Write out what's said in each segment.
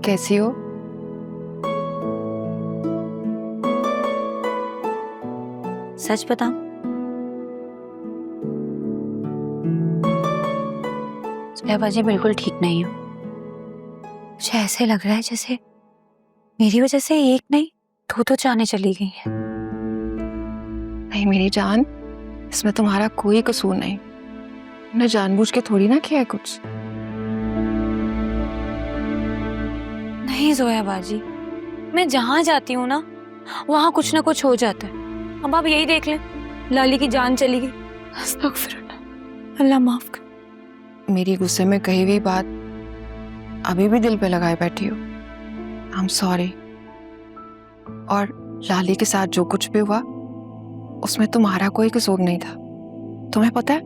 कैसी हो? सच बताऊं, बाजी बिल्कुल ठीक नहीं हो। मुझे ऐसे लग रहा है जैसे मेरी वजह से एक नहीं दो जाने चली गई है। नहीं मेरी जान, इसमें तुम्हारा कोई कसूर नहीं। मैंने जानबूझ के थोड़ी ना किया है कुछ। नहीं जोया बाजी, मैं जहां जाती हूँ ना वहां कुछ ना कुछ हो जाता है। अब आप यही देख लें, लाली की जान चली गई। अस्तगफिरुल्लाह, अल्लाह माफ कर। मेरी गुस्से में कही हुई बात अभी भी दिल पे लगाए बैठी हो। I am sorry. और लाली के साथ जो कुछ भी हुआ उसमें तुम्हारा कोई कसूर नहीं था। तुम्हें पता है,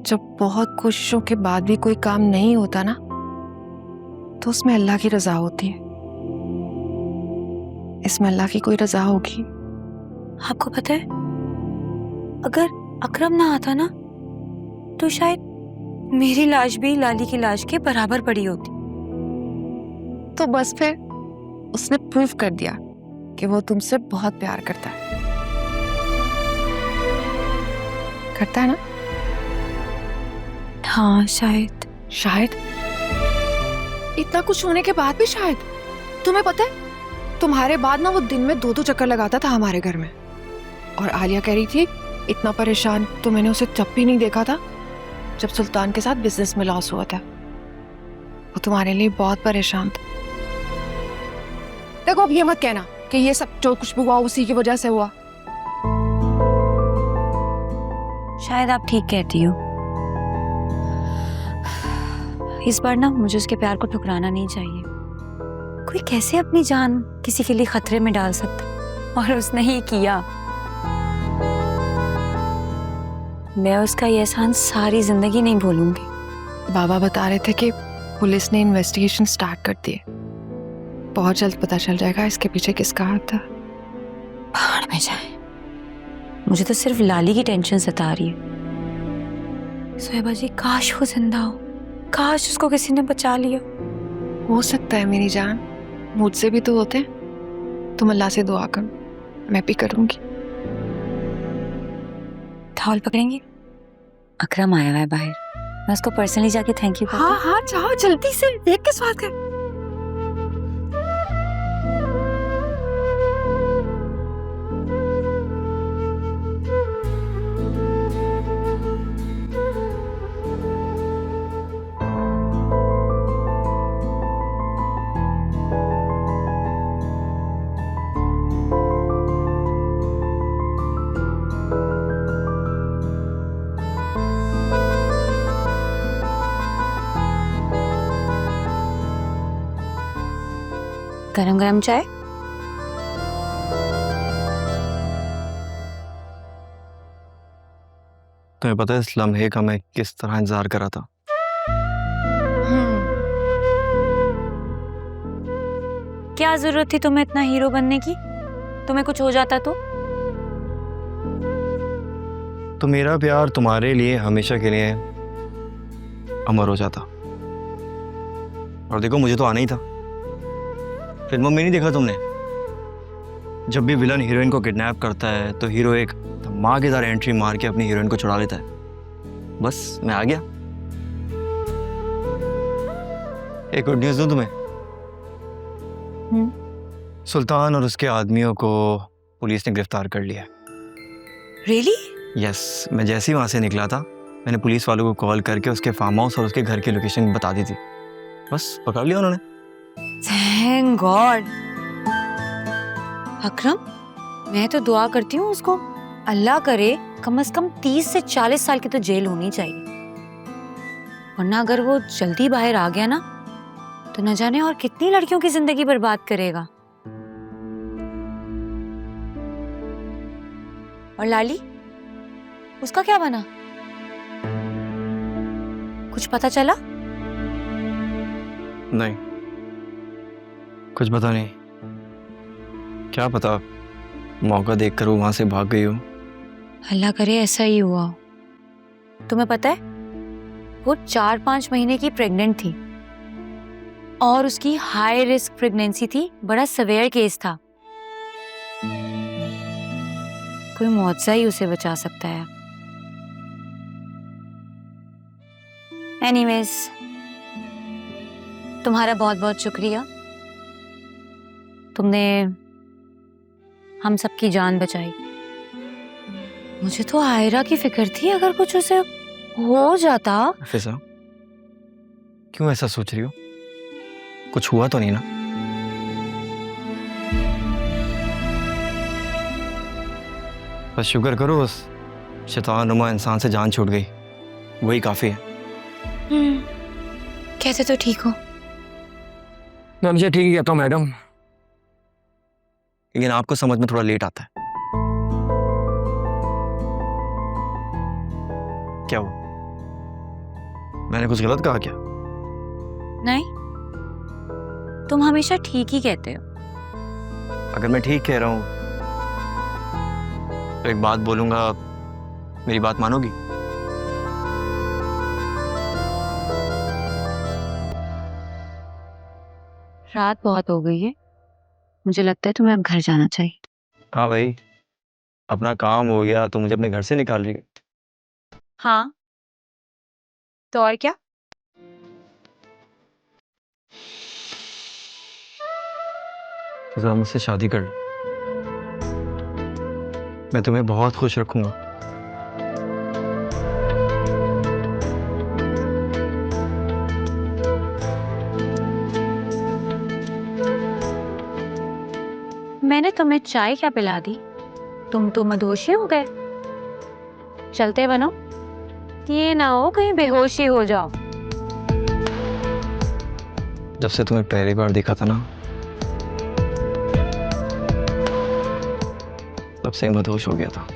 जब बहुत कोशिशों के बाद भी कोई काम नहीं होता ना, तो उसमें अल्लाह की रजा होती है। इसमें अल्लाह की कोई रजा होगी। आपको पता है, अगर अकरम ना आता ना तो शायद मेरी लाश भी लाली की लाश के बराबर पड़ी होती। तो बस फिर उसने प्रूव कर दिया कि वो तुमसे बहुत प्यार करता है। करता है ना? हाँ शायद। शायद? इतना कुछ होने के बाद भी शायद? तुम्हें पता है, तुम्हारे बाद ना वो दिन में 2-2 चक्कर लगाता था हमारे घर में। और आलिया कह रही थी इतना परेशान तो मैंने उसे जब भी नहीं देखा था जब सुल्तान के साथ बिजनेस में लॉस हुआ था। वो तुम्हारे लिए बहुत परेशान था। देखो अब ये मत कहना कि ये सब जो कुछ भी हुआ उसी की वजह से हुआ। शायद आप ठीक कहती हो। इस बार ना मुझे उसके प्यार को ठुकराना नहीं चाहिए। कोई कैसे अपनी जान किसी के लिए खतरे में डाल सकता, और उसने ही किया। मैं उसका ये एहसान सारी जिंदगी नहीं भूलूंगी। बाबा बता रहे थे कि पुलिस ने इन्वेस्टिगेशन स्टार्ट कर दी है। बहुत जल्द पता चल जाएगा इसके पीछे किसका हाथ था। भाड़ में जाए, मुझे तो सिर्फ लाली की टेंशन सता रही है। सोहेबा जी, काश वो जिंदा हो, काश उसको किसी ने बचा लिया। हो सकता है मेरी जान, मुझसे भी तो होते हैं। तुम अल्लाह से दुआ करो, मैं भी करूंगी। थाल पकड़ेंगे? अकरम आया हुआ है बाहर, मैं उसको पर्सनली जाके थैंक यू करती हूँ। हाँ जाओ जल्दी से, देख के स्वाद कर। गरम गरम चाय। तुम्हें पता है इस लम्हे का मैं किस तरह इंतजार कर रहा था? क्या जरूरत थी तुम्हें इतना हीरो बनने की? तुम्हें कुछ हो जाता तो मेरा प्यार तुम्हारे लिए हमेशा के लिए अमर हो जाता। और देखो, मुझे तो आना ही था। फिल्मों में नहीं देखा तुमने, जब भी विलन हीरोइन को किडनैप करता है तो हीरो एक धमाकेदार एंट्री मार के अपनी हीरोइन को छुड़ा लेता है। बस मैं आ गया। एक गुड न्यूज़ दूं तुम्हें? सुल्तान और उसके आदमियों को पुलिस ने गिरफ्तार कर लिया। रियली? यस, मैं जैसे ही वहां से निकला था मैंने पुलिस वालों को कॉल करके उसके फार्म हाउस और उसके घर की लोकेशन बता दी थी। बस पकड़ लिया उन्होंने। Thank God. अकरम, मैं तो दुआ करती हूँ उसको अल्लाह करे कम से कम 30 से 40 साल की तो जेल होनी चाहिए, वरना अगर वो जल्दी बाहर आ गया ना तो न जाने और कितनी लड़कियों की जिंदगी बर्बाद करेगा। और लाली, उसका क्या बना? कुछ पता चला? नहीं, कुछ पता नहीं। क्या पता, मौका देखकर वो वहां से भाग गई हो। अल्लाह करे ऐसा ही हुआ हो। तुम्हें पता है, वो 4-5 महीने की प्रेग्नेंट थी और उसकी हाई रिस्क प्रेगनेंसी थी, बड़ा सवेयर केस था। कोई मुआवजा ही उसे बचा सकता है। एनीवेज, तुम्हारा बहुत बहुत शुक्रिया, तुमने हम सबकी जान बचाई। मुझे तो आयरा की फिक्र थी, अगर कुछ उसे हो जाता। फिजा, क्यों ऐसा सोच रही हो? कुछ हुआ तो नहीं ना? बस शुक्र करो उस शैतान नुमा इंसान से जान छूट गई, वही काफी है। कैसे तो ठीक हो? मैं मुझे ठीक ही कहता हूँ मैडम। लेकिन आपको समझ में थोड़ा लेट आता है। क्या हुआ? मैंने कुछ गलत कहा क्या? नहीं, तुम हमेशा ठीक ही कहते हो। अगर मैं ठीक कह रहा हूं तो एक बात बोलूंगा, मेरी बात मानोगी? रात बहुत हो गई है, मुझे लगता है तुम्हें अब घर जाना चाहिए। हाँ भाई, अपना काम हो गया तो मुझे अपने घर से निकाल रही है। हाँ, तो और क्या? जरा मुझसे शादी कर लो, मैं तुम्हें बहुत खुश रखूंगा। मैंने तुम्हें चाय क्या पिला दी? तुम तो मदहोशी हो गए। चलते बनो, ये ना हो कहीं बेहोशी हो जाओ। जब से तुम्हें पहली बार देखा था ना, तब से मदहोश हो गया था।